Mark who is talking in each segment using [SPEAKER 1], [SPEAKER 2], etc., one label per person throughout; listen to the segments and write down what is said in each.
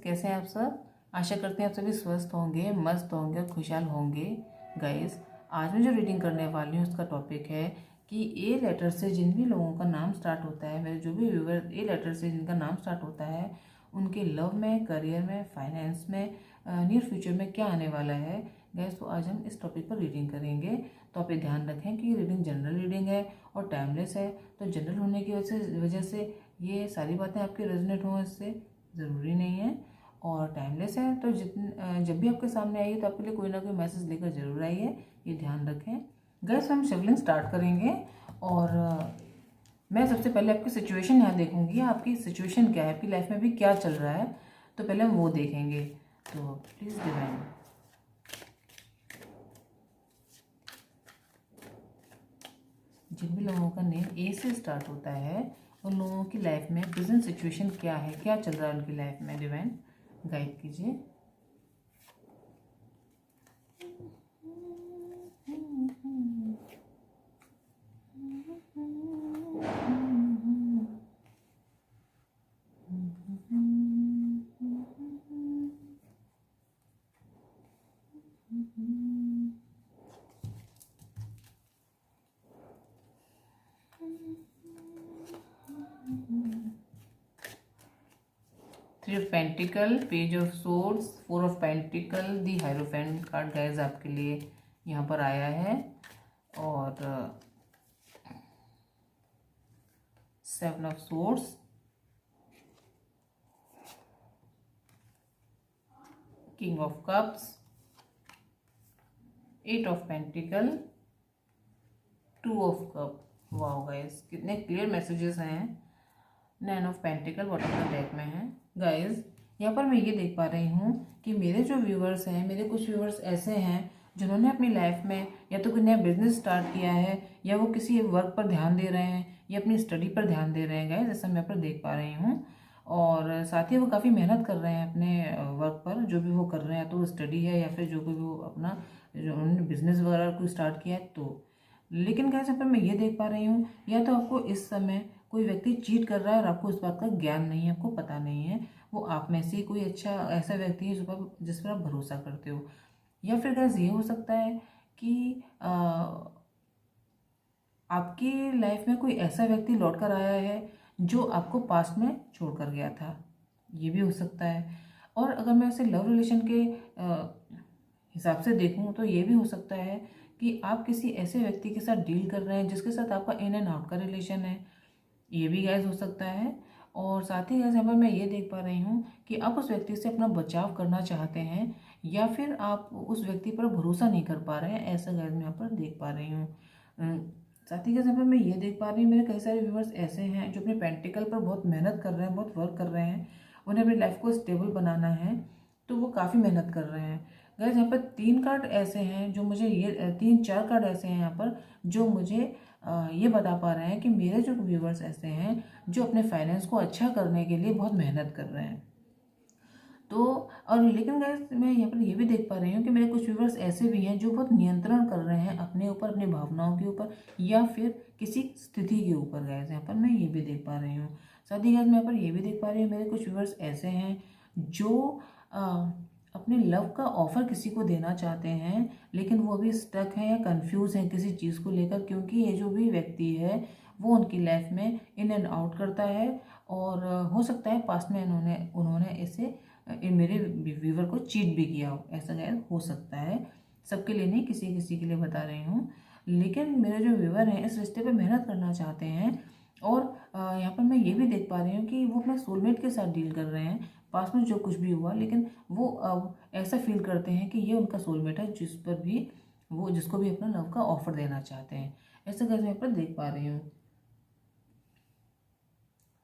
[SPEAKER 1] कैसे हैं आप सब। आशा करते हैं आप सभी स्वस्थ होंगे, मस्त होंगे और खुशहाल होंगे। गाइस, आज मैं जो रीडिंग करने वाली हूँ उसका टॉपिक है कि ए लेटर से जिन भी लोगों का नाम स्टार्ट होता है, मेरे जो भी व्यूवर ए लेटर से जिनका नाम स्टार्ट होता है, उनके लव में, करियर में, फाइनेंस में, नियर फ्यूचर में क्या आने वाला है। गैस, तो आज हम इस टॉपिक पर रीडिंग करेंगे। तो आप ये ध्यान रखें कि रीडिंग जनरल रीडिंग है और टाइमलेस है। तो जनरल होने की वजह से ये सारी बातें आपके रेजोनेट हों, इससे ज़रूरी नहीं है। और टाइमलेस है तो जब भी आपके सामने आई है तो आपके लिए कोई ना कोई मैसेज लेकर जरूर आई है, ये ध्यान रखें। गैस, हम शफलिंग स्टार्ट करेंगे और मैं सबसे पहले आपकी सिचुएशन यहाँ देखूंगी। आपकी सिचुएशन क्या है, आपकी लाइफ में भी क्या चल रहा है, तो पहले हम वो देखेंगे। तो प्लीज़ डिवाइन, जिन भी लोगों का नेम ए से स्टार्ट होता है उन लोगों की लाइफ में प्रेजेंट सिचुएशन क्या है, क्या चल रहा है उनकी लाइफ में, डिवाइन गाइड कीजिए। Three of pentacle, page of swords, four of pentacle, the hierophant card guys आपके लिए यहाँ पर आया है। और seven of swords, king of cups, eight of pentacle, two of cup. Wow guys, कितने क्लियर मैसेजेस हैं। Nine of pentacle bottom of the deck में है। गाइज, यहाँ पर मैं ये देख पा रही हूँ कि मेरे जो व्यूवर्स हैं, मेरे कुछ व्यूवर्स ऐसे हैं जिन्होंने अपनी लाइफ में या तो कोई नया बिजनेस स्टार्ट किया है, या वो किसी वर्क पर ध्यान दे रहे हैं, या अपनी स्टडी पर ध्यान दे रहे हैं। गाइज, ऐसा मैं यहाँ पर देख पा रही हूँ। और साथ ही वो काफ़ी मेहनत कर रहे हैं अपने वर्क पर, जो भी वो कर रहे हैं, तो वो स्टडी है या फिर जो भी वो अपना जो उन्होंने बिजनेस वगैरह कोई स्टार्ट किया है। तो लेकिन गाइस, यहाँ पर मैं ये देख पा रही हूँ, या तो आपको इस समय कोई व्यक्ति चीट कर रहा है और आपको उस बात का ज्ञान नहीं है, आपको पता नहीं है। वो आप में से कोई अच्छा ऐसा व्यक्ति है जिस पर आप भरोसा करते हो। या फिर गाइस, ये हो सकता है कि आपकी लाइफ में कोई ऐसा व्यक्ति लौट कर आया है जो आपको पास्ट में छोड़ कर गया था, ये भी हो सकता है। और अगर मैं इसे लव रिलेशन के हिसाब से देखूं तो ये भी हो सकता है कि आप किसी ऐसे व्यक्ति के साथ डील कर रहे हैं जिसके साथ आपका इन एंड आउट का रिलेशन है, ये भी गैस हो सकता है। और साथ ही गैस, यहाँ पर मैं ये देख पा रही हूँ कि आप उस व्यक्ति से अपना बचाव करना चाहते हैं, या फिर आप उस व्यक्ति पर भरोसा नहीं कर पा रहे हैं, ऐसा गैस मैं यहाँ पर देख पा रही हूँ। साथ ही गैस, यहाँ पर मैं ये देख पा रही हूँ मेरे कई सारे व्यूवर्स ऐसे हैं जो अपने पेंटिकल पर बहुत मेहनत कर रहे हैं, बहुत वर्क कर रहे हैं, उन्हें अपनी लाइफ को स्टेबल बनाना है, तो वो काफ़ी मेहनत कर रहे हैं। गैस, यहाँ पर तीन कार्ड ऐसे हैं जो मुझे ये तीन चार कार्ड ऐसे हैं यहाँ पर जो मुझे ये बता पा रहे हैं कि मेरे जो व्यूवर्स ऐसे हैं जो अपने फाइनेंस को अच्छा करने के लिए बहुत मेहनत कर रहे हैं। तो और लेकिन गाइस, मैं यहाँ पर ये भी देख पा रही हूँ कि मेरे कुछ व्यूवर्स ऐसे भी हैं जो बहुत नियंत्रण कर रहे हैं अपने ऊपर, अपनी भावनाओं के ऊपर, या फिर किसी स्थिति के ऊपर। गाइस, यहाँ पर मैं ये भी देख पा रही हूँ। साथ ही गाइस, मैं यहाँ पर ये भी देख पा रही हूँ मेरे कुछ व्यूवर्स ऐसे हैं जो अपने लव का ऑफर किसी को देना चाहते हैं, लेकिन वो अभी स्टक हैं या कंफ्यूज हैं किसी चीज़ को लेकर, क्योंकि ये जो भी व्यक्ति है वो उनकी लाइफ में इन एंड आउट करता है। और हो सकता है पास्ट में उन्होंने इसे मेरे व्यूवर को चीट भी किया हो, ऐसा गैर हो सकता है। सबके लिए नहीं, किसी किसी के लिए बता रही हूँ। लेकिन मेरे जो व्यूवर हैं इस रिश्ते पे मेहनत करना चाहते हैं। और यहाँ पर मैं ये भी देख पा रही हूँ कि वो अपने सोलमेट के साथ डील कर रहे हैं, पास में जो कुछ भी हुआ, लेकिन वो अब ऐसा फील करते हैं कि ये उनका सोलमेट है जिसको भी अपना लव का ऑफर देना चाहते हैं। ऐसा गैस मैं यहाँ पर देख पा रही हूँ।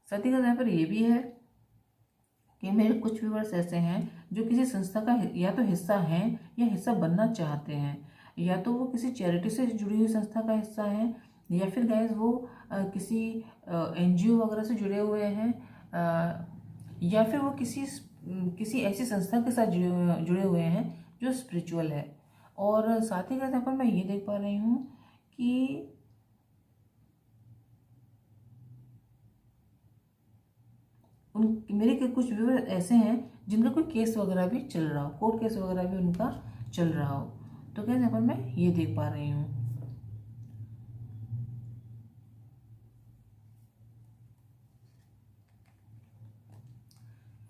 [SPEAKER 1] साथ ही गैस, यहाँ पर ये भी है कि मेरे कुछ व्यूवर्स ऐसे हैं जो किसी संस्था का या तो हिस्सा हैं या हिस्सा बनना चाहते हैं, या तो वो किसी चैरिटी से जुड़ी हुई संस्था का हिस्सा है, या फिर गाइस वो किसी एनजीओ वगैरह से जुड़े हुए हैं, या फिर वो किसी ऐसी संस्था के साथ जुड़े हुए हैं जो स्पिरिचुअल है। और साथ ही गाइस, यहाँ पर मैं ये देख पा रही हूँ कि मेरे के कुछ व्यूवर ऐसे हैं जिनका कोई केस वगैरह भी चल रहा हो, कोर्ट केस वगैरह भी उनका चल रहा हो। तो गाइस यहाँ पर मैं ये देख पा रही हूँ।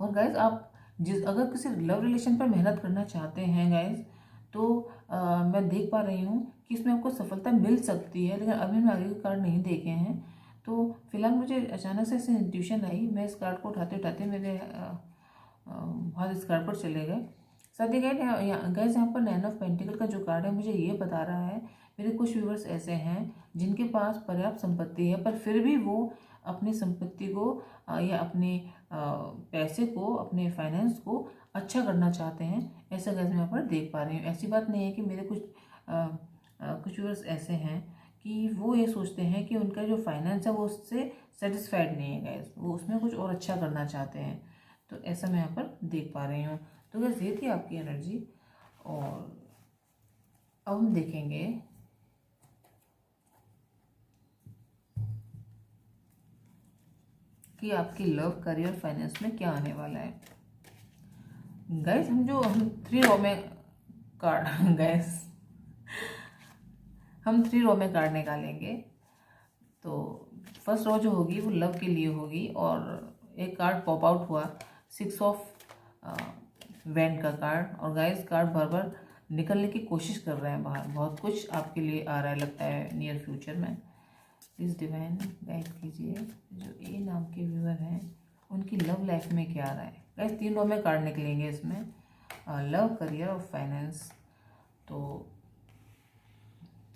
[SPEAKER 1] और गाइज आप अगर किसी लव रिलेशन पर मेहनत करना चाहते हैं गाइज, तो मैं देख पा रही हूँ कि इसमें आपको सफलता मिल सकती है, लेकिन अभी मैं आगे के कार्ड नहीं देखे हैं। तो फिलहाल मुझे अचानक से ऐसी इंट्यूशन आई, मैं इस कार्ड को उठाते उठाते मेरे हाथ इस कार्ड पर चले गए। साथ ही गाइज यहाँ पर 9 ऑफ पेंटिकल का जो कार्ड है मुझे ये बता रहा है, मेरे कुछ व्यूवर्स ऐसे हैं जिनके पास पर्याप्त संपत्ति है, पर फिर भी वो अपनी संपत्ति को या अपने पैसे को, अपने फाइनेंस को अच्छा करना चाहते हैं। ऐसा गाइस मैं यहाँ पर देख पा रही हूँ। ऐसी बात नहीं है कि मेरे कुछ व्यूअर्स ऐसे हैं कि वो ये सोचते हैं कि उनका जो फाइनेंस है वो उससे सेटिस्फाइड नहीं है गाइस, वो उसमें कुछ और अच्छा करना चाहते हैं। तो ऐसा मैं यहाँ पर देख पा रही हूँ। तो गाइस ये थी आपकी एनर्जी। और अब हम देखेंगे कि आपकी लव, करियर, फाइनेंस में क्या आने वाला है। गाइस हम 3 रो में कार्ड गैस हम 3 रो में कार्ड निकालेंगे। तो फर्स्ट रो जो होगी वो लव के लिए होगी, और एक कार्ड पॉप आउट हुआ 6 ऑफ वैंड का कार्ड। और गाइस कार्ड बार बार निकलने की कोशिश कर रहे हैं बाहर, बहुत कुछ आपके लिए आ रहा है लगता है नियर फ्यूचर में। प्लीज़ डिवाइन गाइड कीजिए जो ए नाम के व्यूअर हैं उनकी लव लाइफ में क्या आ रहा है। गाइस 3 रो में कार्ड निकलेंगे इसमें, लव, करियर और फाइनेंस। तो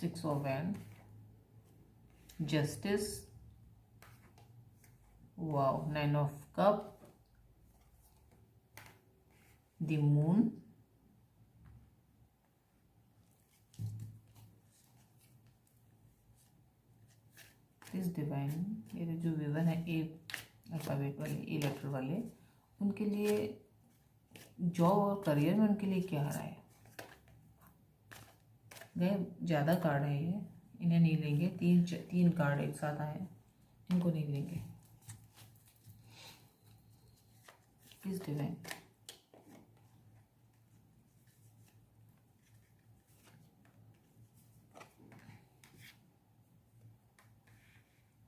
[SPEAKER 1] 6 of wand, justice, wow, 9 of cup, the moon, please divine मेरे जो व्यूअर हैं ए अल्फाबेट वाले, ए लेटर वाले, उनके लिए जॉब और करियर में उनके लिए क्या आ रहा है। गए ज़्यादा कार्ड है ये, इन्हें नहीं लेंगे। तीन कार्ड एक साथ आए, इनको नहीं लेंगे। Please divine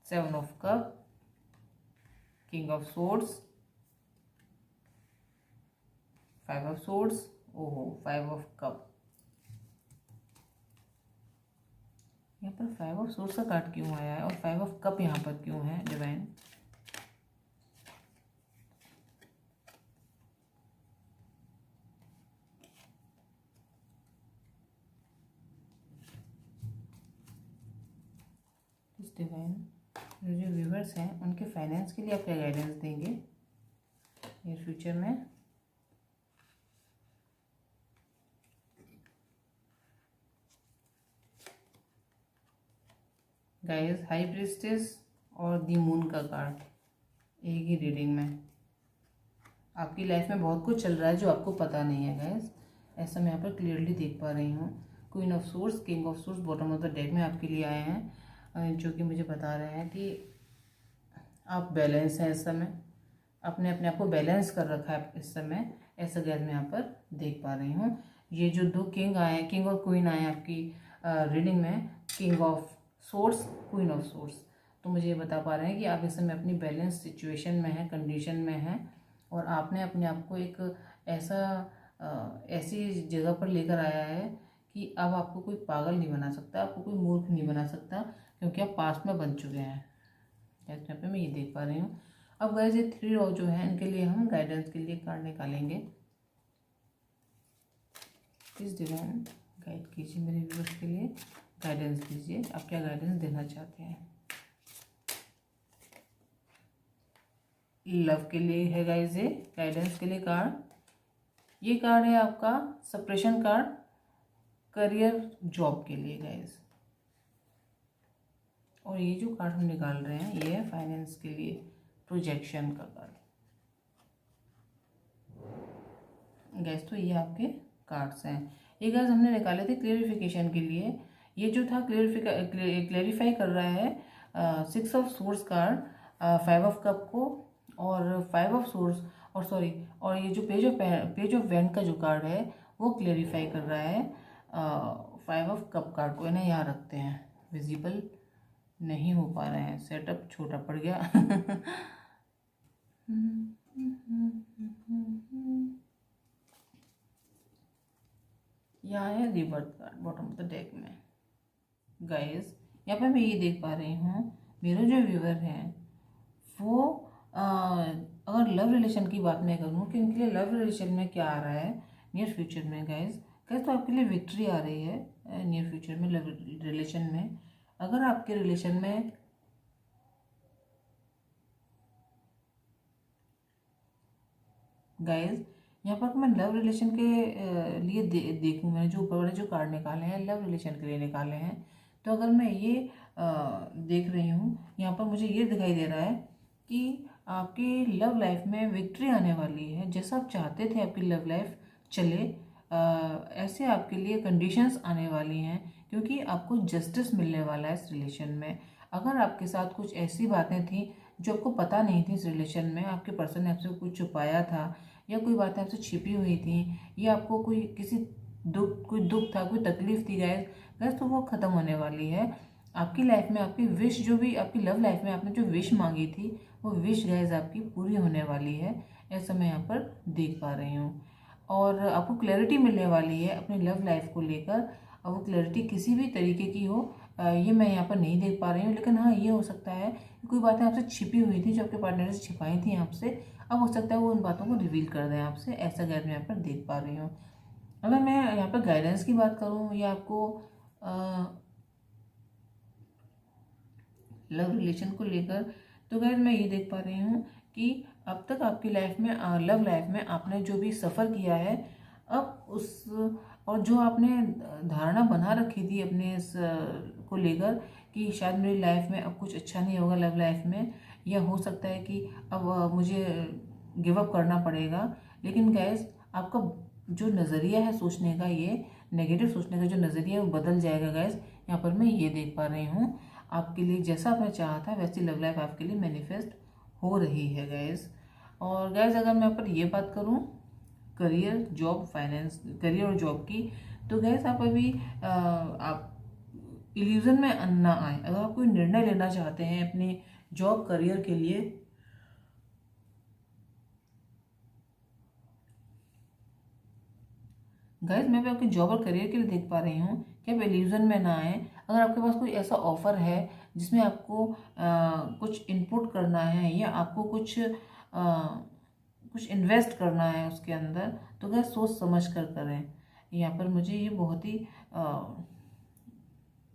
[SPEAKER 1] seven of cup, king of swords, 5 of swords, ओहो 5 ऑफ कप। यहाँ पर 5 ऑफ सोर्ड्स का कार्ड क्यों आया है और 5 ऑफ कप यहाँ पर क्यों है डिवाइन। इस डिवाइन जो व्यूवर्स हैं उनके फाइनेंस के लिए आप क्या गाइडेंस देंगे नियर फ्यूचर में। गाइस हाई प्रीस्टेस और दी मून का कार्ड एक ही रीडिंग में। आपकी लाइफ में बहुत कुछ चल रहा है जो आपको पता नहीं है गाइस, ऐसा मैं यहाँ पर क्लियरली देख पा रही हूँ। Queen of source, king of source bottom of the deck में आपके लिए आए हैं, जो कि मुझे बता रहे हैं कि आप बैलेंस हैं इस समय, अपने अपने आप को बैलेंस कर रखा है इस समय, ऐसा गैस मैं यहाँ पर देख पा रही हूँ। ये जो 2 किंग आए हैं, किंग और क्वीन आए हैं आपकी रीडिंग में, king of source, queen of source, तो मुझे ये बता पा रहे हैं कि आप इस समय अपनी बैलेंस सिचुएशन में हैं, कंडीशन में हैं, और आपने अपने आप को एक ऐसी जगह पर लेकर आया है कि अब आपको कोई पागल नहीं बना सकता, आपको कोई मूर्ख नहीं बना सकता, क्योंकि आप पास्ट में बन चुके हैं। यहाँ पे मैं ये देख पा रही हूँ। अब गाइस ये 3 रो जो है इनके लिए हम गाइडेंस के लिए कार्ड निकालेंगे। प्लीज डिवाइन गाइड कीजिए मेरे व्यूअर्स के लिए, गाइडेंस दीजिए, आप क्या गाइडेंस देना चाहते हैं। लव के लिए है गाइस ये गाइडेंस के लिए कार्ड। ये कार्ड है आपका सप्रेशन कार्ड, करियर जॉब के लिए गाइस। और ये जो कार्ड हम निकाल रहे हैं ये है फाइनेंस के लिए, प्रोजेक्शन का कार्ड गैस। तो ये आपके कार्ड्स हैं। ये गैस हमने निकाले थे क्लियरिफिकेशन के लिए। ये जो था क्लेरिफाई कर रहा है 6 of source card, 5 of cup को और 5 ऑफ सोर्स और सॉरी, और ये जो पेज ऑफ वेंट का जो कार्ड है वो क्लेरिफाई कर रहा है 5 ऑफ कप कार्ड को। इन्हें यहाँ रखते हैं, विजिबल नहीं हो पा रहे हैं, सेटअप छोटा पड़ गया। यहाँ है rebirth card bottom of the deck में। गाइस यहाँ पे मैं ये देख पा रही हूँ, मेरे जो व्यूवर हैं वो अगर लव रिलेशन की बात मैं करूँ कि उनके लिए लव रिलेशन में क्या आ रहा है नियर फ्यूचर में गाइस तो आपके लिए विक्ट्री आ रही है नियर फ्यूचर में लव रिलेशन में। अगर आपके रिलेशन में गाइस यहाँ पर मैं लव रिलेशन के लिए देखूँ, मैंने जो ऊपर वाले जो कार्ड निकाले हैं लव रिलेशन के लिए निकाले हैं, तो अगर मैं ये देख रही हूँ यहाँ पर मुझे ये दिखाई दे रहा है कि आपकी लव लाइफ में विक्ट्री आने वाली है। जैसा आप चाहते थे आपकी लव लाइफ चले ऐसे आपके लिए कंडीशंस आने वाली हैं, क्योंकि आपको जस्टिस मिलने वाला है इस रिलेशन में। अगर आपके साथ कुछ ऐसी बातें थी जो आपको पता नहीं थी इस रिलेशन में, आपके पर्सन ने आपसे कुछ छुपाया था या कोई बातें आपसे छिपी हुई थी या आपको कोई दुख था, कोई तकलीफ थी गैस तो वो ख़त्म होने वाली है। आपकी लाइफ में आपकी विश जो भी आपकी लव लाइफ में आपने जो विश मांगी थी वो विश गैस आपकी पूरी होने वाली है, ऐसा मैं यहाँ पर देख पा रही हूँ। और आपको क्लैरिटी मिलने वाली है अपनी लव लाइफ को लेकर, और वो क्लैरिटी किसी भी तरीके की हो ये मैं यहाँ पर नहीं देख पा रही हूँ। लेकिन हाँ, ये हो सकता है कि कोई बातें आपसे छिपी हुई थी जो आपके पार्टनर ने छिपाई थी आपसे, अब हो सकता है वो उन बातों को रिवील कर दें आपसे, ऐसा गैर मैं यहाँ पर देख पा रही हूँ। अगर मैं यहाँ पर गाइडेंस की बात करूँ या आपको लव रिलेशन को लेकर, तो गैर मैं ये देख पा रही हूँ कि अब तक आपकी लाइफ में लव लाइफ में आपने जो भी सफ़र किया है अब उस और जो आपने धारणा बना रखी थी अपने इस को लेकर कि शायद मेरी लाइफ में अब कुछ अच्छा नहीं होगा लव लाइफ में, या हो सकता है कि अब मुझे गिव अप करना पड़ेगा। लेकिन गैस आपका जो नज़रिया है सोचने का, ये नेगेटिव सोचने का जो नज़रिया है वो बदल जाएगा गैस। यहाँ पर मैं ये देख पा रही हूँ आपके लिए जैसा आपने चाहा था वैसी लव लाइफ आपके लिए मैनिफेस्ट हो रही है गैस। और गैस अगर मैं यहाँ पर ये बात करूँ करियर जॉब फाइनेंस करियर और जॉब की, तो गैस आप अभी आप इल्यूजन में ना आए। अगर आप कोई निर्णय लेना चाहते हैं अपने जॉब करियर के लिए, गाइस मैं भी आपके जॉब और करियर के लिए देख पा रही हूँ कि आप इल्यूजन में ना आए। अगर आपके पास कोई ऐसा ऑफर है जिसमें आपको कुछ इनपुट करना है या आपको कुछ इन्वेस्ट करना है उसके अंदर, तो गैस सोच समझ कर करें। यहाँ पर मुझे ये बहुत ही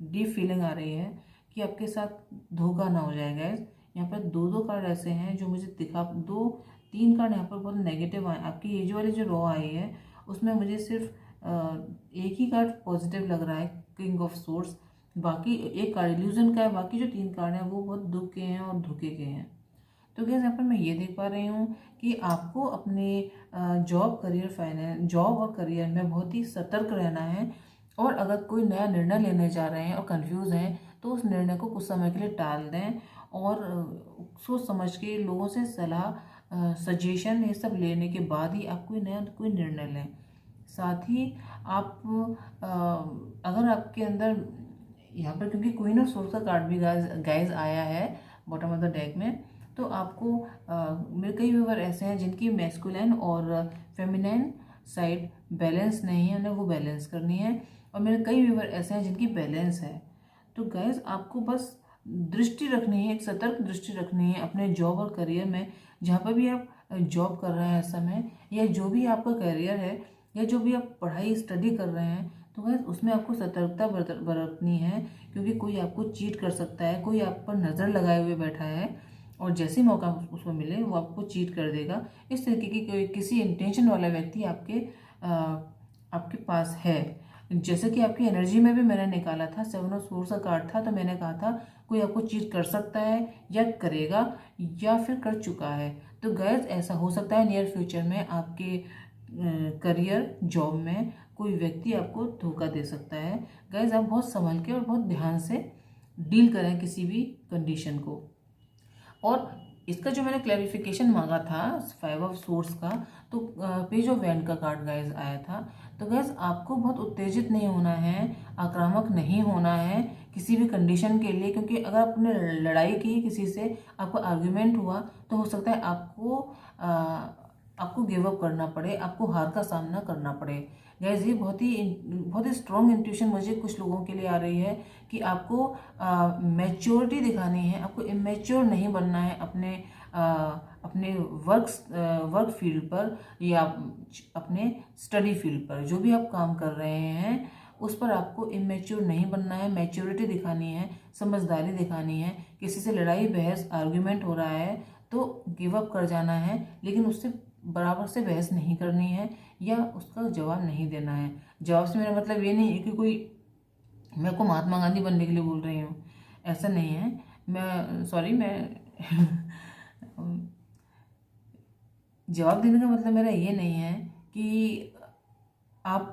[SPEAKER 1] डीप फीलिंग आ रही है कि आपके साथ धोखा ना हो जाए गैस। यहाँ पर दो कार्ड ऐसे हैं जो मुझे दिखा, 2-3 कार्ड यहाँ पर बहुत नेगेटिव आए। आपकी एज वाली जो रॉ आई है उसमें मुझे सिर्फ एक ही कार्ड पॉजिटिव लग रहा है, किंग ऑफ सोर्स। बाकी एक कार्ड इल्यूजन का है, बाकी जो 3 कार्ड हैं वो बहुत दुख के हैं और धोखे के हैं। तो गैस यहाँ पर मैं ये देख पा रही हूँ कि आपको अपने जॉब और करियर में बहुत ही सतर्क रहना है। और अगर कोई नया निर्णय लेने जा रहे हैं और कंफ्यूज हैं तो उस निर्णय को कुछ समय के लिए टाल दें और सोच समझ के लोगों से सलाह सजेशन ये सब लेने के बाद ही आप कोई निर्णय लें। साथ ही आप अगर आपके अंदर यहाँ पर क्योंकि क्वीन ऑफ सोर्स का कार्ड भी गाइज आया है बॉटम ऑफ द डेक में, तो आपको मेरे कई व्यूअर ऐसे हैं जिनकी मैस्कुलिन और फेमिनाइन साइड बैलेंस नहीं है, उन्हें वो बैलेंस करनी है। और मेरे कई व्यूअर ऐसे हैं जिनकी बैलेंस है। तो गाइज आपको बस दृष्टि रखनी है, एक सतर्क दृष्टि रखनी है अपने जॉब और करियर में। जहाँ पर भी आप जॉब कर रहे हैं इस समय, या जो भी आपका करियर है, या जो भी आप पढ़ाई स्टडी कर रहे हैं, तो गाइज उसमें आपको सतर्कता बरतनी है, क्योंकि कोई आपको चीट कर सकता है, कोई आप पर नज़र लगाए हुए बैठा है और जैसे ही मौका उसको मिले वो आपको चीट कर देगा। इस तरीके की कोई किसी इंटेंशन वाला व्यक्ति आपके पास है। जैसे कि आपकी एनर्जी में भी मैंने निकाला था 7 ऑफ सोर्स का कार्ड था, तो मैंने कहा था कोई आपको चीट कर सकता है या करेगा या फिर कर चुका है। तो गैस ऐसा हो सकता है नियर फ्यूचर में आपके करियर जॉब में कोई व्यक्ति आपको धोखा दे सकता है। गैस आप बहुत संभल के और बहुत ध्यान से डील करें किसी भी कंडीशन को। और इसका जो मैंने क्लैरिफिकेशन मांगा था 5 ऑफ सोर्स का, तो पेज ऑफ वैंड का कार्ड गाइज आया था। तो गाइज आपको बहुत उत्तेजित नहीं होना है, आक्रामक नहीं होना है किसी भी कंडीशन के लिए, क्योंकि अगर आपने लड़ाई की किसी से, आपको आर्ग्यूमेंट हुआ, तो हो सकता है आपको गिव अप करना पड़े, आपको हार का सामना करना पड़े। गैस ये बहुत ही स्ट्रॉन्ग इंट्यूशन मुझे कुछ लोगों के लिए आ रही है कि आपको मैच्योरिटी दिखानी है, आपको इमेच्योर नहीं बनना है अपने वर्क फील्ड पर या अपने स्टडी फील्ड पर, जो भी आप काम कर रहे हैं उस पर आपको इमेच्योर नहीं बनना है, मैच्योरिटी दिखानी है, समझदारी दिखानी है। किसी से लड़ाई बहस आर्ग्यूमेंट हो रहा है तो गिव अप कर जाना है, लेकिन उससे बराबर से बहस नहीं करनी है या उसका जवाब नहीं देना है। जवाब से मेरा मतलब ये नहीं है कि कोई मैं को महात्मा गांधी बनने के लिए बोल रही हूँ, ऐसा नहीं है। मैं जवाब देने का मतलब मेरा ये नहीं है कि आप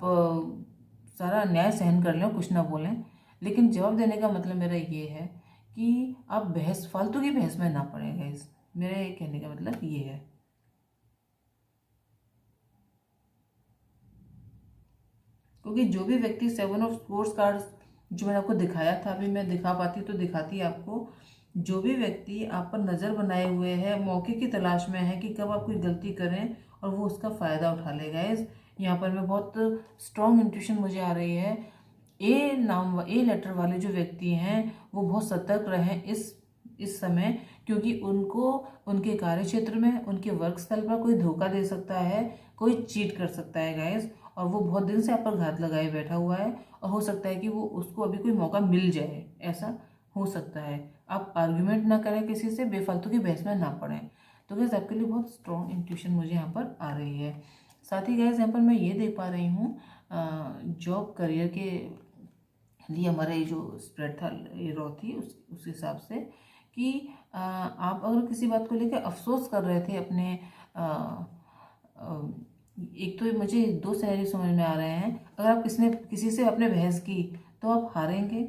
[SPEAKER 1] सारा न्याय सहन कर लें, कुछ ना बोलें, लेकिन जवाब देने का मतलब मेरा ये है कि आप फालतू की बहस में ना पड़े गाइस। मेरे कहने का मतलब ये है। क्योंकि जो भी व्यक्ति 7 ऑफ सोर्स कार्ड जो मैंने आपको दिखाया था, अभी मैं दिखा पाती तो दिखाती आपको, जो भी व्यक्ति आप पर नज़र बनाए हुए है, मौके की तलाश में है कि कब आप कोई गलती करें और वो उसका फ़ायदा उठा लेगा। इस यहाँ पर मैं बहुत स्ट्रॉन्ग इंट्यूशन मुझे आ रही है। ए लेटर वाले जो व्यक्ति हैं वो बहुत सतर्क रहें इस समय, क्योंकि उनको उनके कार्य क्षेत्र में, उनके वर्क स्थल पर कोई धोखा दे सकता है, कोई चीट कर सकता है गाइस, और वो बहुत दिन से आप पर घात लगाए बैठा हुआ है, और हो सकता है कि वो उसको अभी कोई मौका मिल जाए, ऐसा हो सकता है। आप आर्ग्यूमेंट ना करें किसी से, बेफालतू की बहस में ना पड़ें। तो गैस आपके लिए बहुत स्ट्रॉन्ग इंट्यूशन मुझे यहाँ पर आ रही है। साथ ही गैस यहाँ पर मैं ये देख पा रही हूँ जॉब करियर के लिए हमारा ये जो स्प्रेड था, ये रो थी उस हिसाब से कि आप अगर किसी बात को लेकर अफसोस कर रहे थे अपने एक तो मुझे 2 सिनेरियो समझ में आ रहे हैं। अगर आप किसी से आपने बहस की तो आप हारेंगे,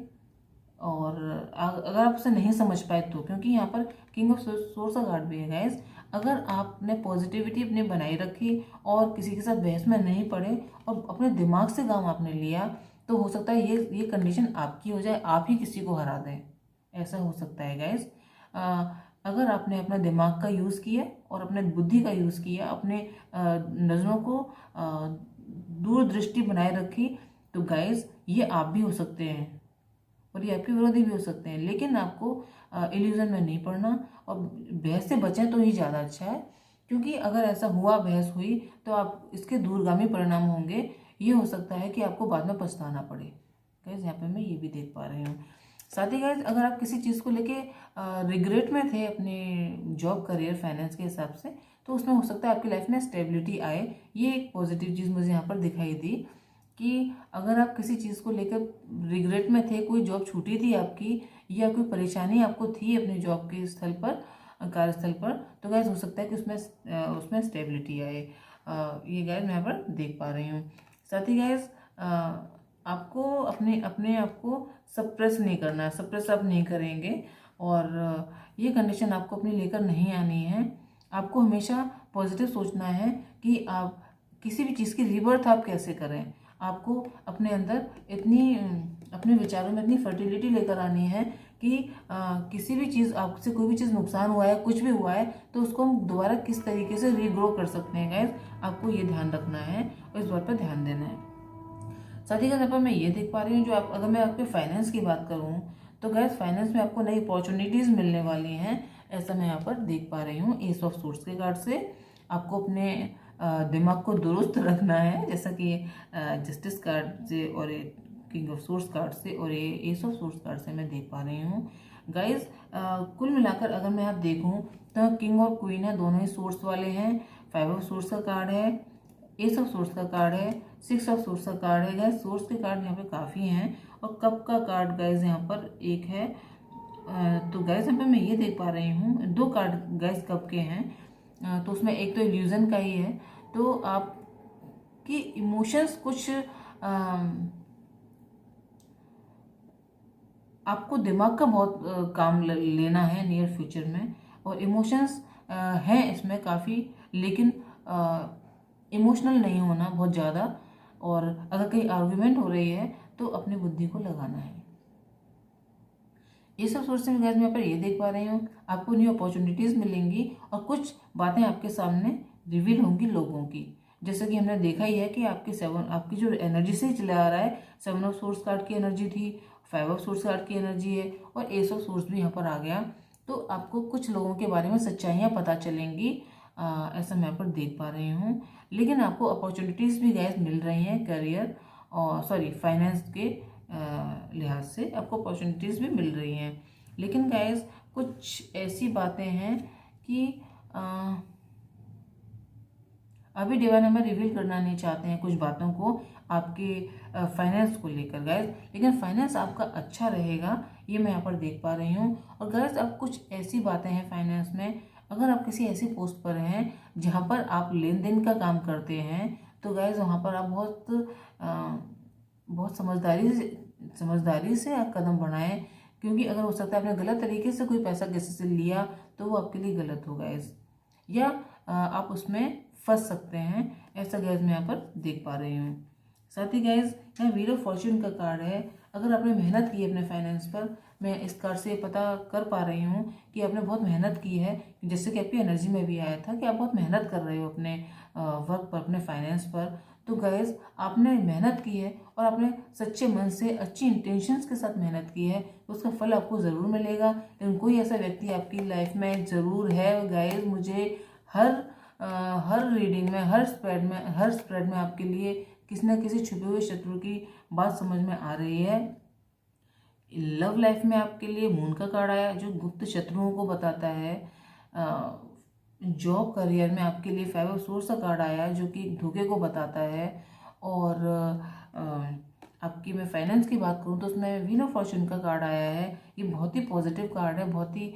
[SPEAKER 1] और अगर आप उसे नहीं समझ पाए तो, क्योंकि यहाँ पर किंग ऑफ सोर्स का कार्ड भी है गाइस। अगर आपने पॉजिटिविटी अपनी बनाई रखी और किसी के साथ बहस में नहीं पड़े और अपने दिमाग से काम आपने लिया, तो हो सकता है ये कंडीशन आपकी हो जाए, आप ही किसी को हरा दें, ऐसा हो सकता है गाइस। अगर आपने अपना दिमाग का यूज़ किया और अपने बुद्धि का यूज़ किया, अपने नज़रों को दूरदृष्टि बनाए रखी, तो गाइस ये आप भी हो सकते हैं और ये आपके विरोधी भी हो सकते हैं, लेकिन आपको इल्यूजन में नहीं पड़ना और बहस से बचें तो ही ज़्यादा अच्छा है। क्योंकि अगर ऐसा हुआ, बहस हुई, तो आप इसके दूरगामी परिणाम होंगे। ये हो सकता है कि आपको बाद में पछताना पड़े। गाइस यहाँ पे मैं ये भी देख पा रही हूँ। साथ ही गाइस अगर आप किसी चीज़ को लेके रिग्रेट में थे अपने जॉब करियर फाइनेंस के हिसाब से, तो उसमें हो सकता है आपकी लाइफ में स्टेबिलिटी आए। ये एक पॉजिटिव चीज़ मुझे यहाँ पर दिखाई दी कि अगर आप किसी चीज़ को लेकर रिग्रेट में थे, कोई जॉब छूटी थी आपकी या कोई परेशानी आपको थी अपने जॉब के स्थल पर, कार्यस्थल पर, तो गैस हो सकता है कि उसमें स्टेबिलिटी आए। ये गैस मैं यहाँ पर देख पा रही हूँ। साथ ही गैस आपको अपने आप को सप्रेस नहीं करना है, सप्रेस आप नहीं करेंगे, और ये कंडीशन आपको अपनी लेकर नहीं आनी है। आपको हमेशा पॉजिटिव सोचना है कि आप किसी भी चीज़ की रिवर्थ आप कैसे करें। आपको अपने अंदर अपने विचारों में इतनी फर्टिलिटी लेकर आनी है कि किसी भी चीज़, आपसे कोई भी चीज़ नुकसान हुआ है, कुछ भी हुआ है, तो उसको हम दोबारा किस तरीके से रीग्रो कर सकते हैं गाइस, आपको ये ध्यान रखना है और इस बात पर ध्यान देना है। साथ ही साथ पर मैं ये देख पा रही हूँ, अगर मैं आपके फाइनेंस की बात करूँ तो गैस फाइनेंस में आपको नई अपॉर्चुनिटीज़ मिलने वाली हैं, ऐसा मैं यहाँ पर देख पा रही हूँ। एस ऑफ सोर्स के कार्ड से आपको अपने दिमाग को दुरुस्त रखना है, जैसा कि जस्टिस कार्ड से और ये किंग ऑफ सोर्स कार्ड से और ये एस ऑफ सोर्स कार्ड से मैं देख पा रही हूँ गाइज। कुल मिलाकर अगर मैं आप देखूँ तो किंग और क्वीन है, दोनों ही सोर्स वाले हैं। 5 ऑफ सोर्स का कार्ड है, एस ऑफ सोर्स का कार्ड है, 6 ऑफ सोर्स का कार्ड है। गाइज सोर्स के कार्ड यहाँ पे काफ़ी हैं, और कप का कार्ड गाइज यहाँ पर एक है। तो गाइज यहाँ पे मैं ये देख पा रही हूँ 2 कार्ड गाइज कप के हैं, तो उसमें एक तो इल्यूजन का ही है। तो आपकी इमोशंस कुछ आपको दिमाग का बहुत काम लेना है नियर फ्यूचर में। और इमोशंस हैं इसमें काफ़ी, लेकिन इमोशनल नहीं होना बहुत ज़्यादा। और अगर कहीं आर्ग्यूमेंट हो रही है तो अपनी बुद्धि को लगाना है। ये सब सोर्स में गैस मैं यहाँ पर ये देख पा रही हूँ, आपको न्यू अपॉर्चुनिटीज़ मिलेंगी और कुछ बातें आपके सामने रिवील होंगी लोगों की। जैसे कि हमने देखा ही है कि आपकी जो एनर्जी से ही चला आ रहा है, 7 ऑफ सोर्स कार्ड की एनर्जी थी, 5 ऑफ सोर्स कार्ड की एनर्जी है और एस ऑफ सोर्स भी यहाँ पर आ गया। तो आपको कुछ लोगों के बारे में सच्चाइयाँ पता चलेंगी, ऐसा मैं यहाँ पर देख पा रही हूँ। लेकिन आपको अपॉर्चुनिटीज़ भी गैस मिल रही हैं करियर और फाइनेंस के लिहाज से आपको अपॉर्चुनिटीज़ भी मिल रही हैं। लेकिन गाइस कुछ ऐसी बातें हैं कि अभी डिवाइन हमें रिवील करना नहीं चाहते हैं कुछ बातों को आपके फाइनेंस को लेकर गाइस। लेकिन फाइनेंस आपका अच्छा रहेगा, ये मैं यहाँ पर देख पा रही हूँ। और गाइस अब कुछ ऐसी बातें हैं फाइनेंस में, अगर आप किसी ऐसी पोस्ट पर हैं जहाँ पर आप लेन देन का काम करते हैं तो गाइस वहाँ पर आप बहुत समझदारी से आप कदम बढ़ाएं, क्योंकि अगर हो सकता है आपने गलत तरीके से कोई पैसा किसी से लिया तो वो आपके लिए गलत होगा या आप उसमें फंस सकते हैं, ऐसा गैस मैं यहाँ पर देख पा रही हूँ। साथ ही गैस यहाँ व्हील ऑफ फॉर्च्यून का कार्ड है। अगर आपने मेहनत की है अपने फाइनेंस पर, मैं इस कार्ड से पता कर पा रही हूँ कि आपने बहुत मेहनत की है, जैसे कि आपकी एनर्जी में भी आया था कि आप बहुत मेहनत कर रहे हो अपने वर्क पर, अपने फाइनेंस पर। तो गैस आपने मेहनत की है और आपने सच्चे मन से अच्छी इंटेंशंस के साथ मेहनत की है, तो उसका फल आपको ज़रूर मिलेगा। लेकिन कोई ऐसा व्यक्ति आपकी लाइफ में ज़रूर है गैस, मुझे हर रीडिंग में, हर स्प्रेड में आपके लिए किसी न किसी छुपे हुए शत्रु की बात समझ में आ रही है। लव लाइफ में आपके लिए मून का कार्ड आया जो गुप्त शत्रुओं को बताता है। जॉब करियर में आपके लिए 5 ऑफ सोर्स का कार्ड आया जो कि धोखे को बताता है। और आपकी मैं फाइनेंस की बात करूँ तो उसमें व्हील ऑफ फॉर्च्यून का कार्ड आया है। ये बहुत ही पॉजिटिव कार्ड है, बहुत ही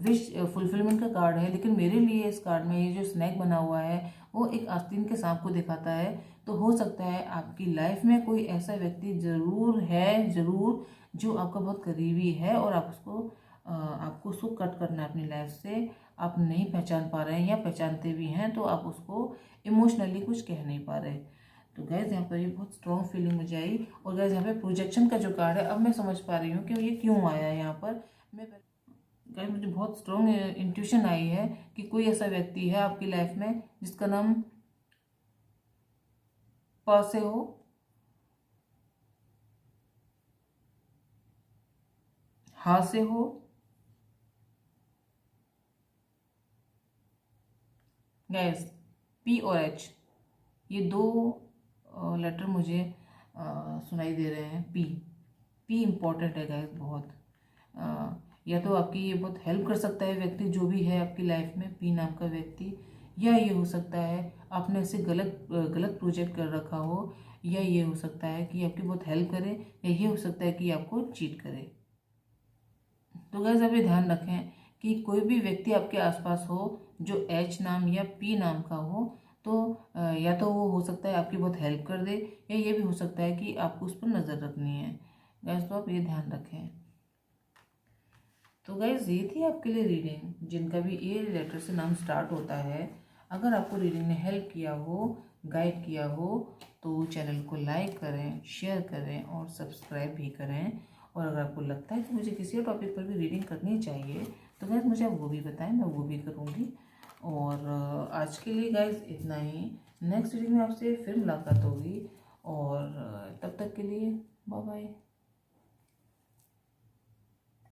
[SPEAKER 1] विश फुलफिलमेंट का कार्ड है। लेकिन मेरे लिए इस कार्ड में ये जो स्नैक बना हुआ है वो एक आस्तीन के सांप को दिखाता है। तो हो सकता है आपकी लाइफ में कोई ऐसा व्यक्ति ज़रूर है, ज़रूर, जो आपका बहुत करीबी है और आपको उसको कट करना है अपनी लाइफ से। आप नहीं पहचान पा रहे हैं या पहचानते भी हैं तो आप उसको इमोशनली कुछ कह नहीं पा रहे। तो गैस यहाँ पर ये बहुत स्ट्रॉन्ग फीलिंग मुझे आई। और गैस यहाँ पे प्रोजेक्शन का जो कार्ड है अब मैं समझ पा रही हूँ कि ये क्यों आया है यहाँ पर। गैस मुझे बहुत स्ट्रॉन्ग इंट्यूशन आई है कि कोई ऐसा व्यक्ति है आपकी लाइफ में जिसका नाम प से हो, हा से हो, गैस पी और एच, ये दो लेटर मुझे सुनाई दे रहे हैं। पी इम्पॉर्टेंट है गैस बहुत। या तो आपकी ये बहुत हेल्प कर सकता है व्यक्ति जो भी है आपकी लाइफ में, पी नाम का व्यक्ति, या ये हो सकता है आपने ऐसे गलत प्रोजेक्ट कर रखा हो, या ये हो सकता है कि आपकी बहुत हेल्प करे, या ये हो सकता है कि आपको चीट करे। तो गैस आप ये ध्यान रखें कि कोई भी व्यक्ति आपके आसपास हो जो एच नाम या पी नाम का हो तो या तो वो हो सकता है आपकी बहुत हेल्प कर दे, या ये भी हो सकता है कि आपको उस पर नज़र रखनी है। गैस तो आप ये ध्यान रखें। तो गैस ये थी आपके लिए रीडिंग जिनका भी ए लेटर से नाम स्टार्ट होता है। अगर आपको रीडिंग ने हेल्प किया हो, गाइड किया हो, तो चैनल को लाइक करें, शेयर करें और सब्सक्राइब भी करें। और अगर आपको लगता है कि मुझे किसी और टॉपिक पर भी रीडिंग करनी चाहिए तो गैस मुझे आप वो भी बताएं, मैं वो भी करूँगी। और आज के लिए गैस इतना ही। नेक्स्ट रीडिंग में आपसे फिर मुलाकात होगी और तब तक के लिए बाय बाय।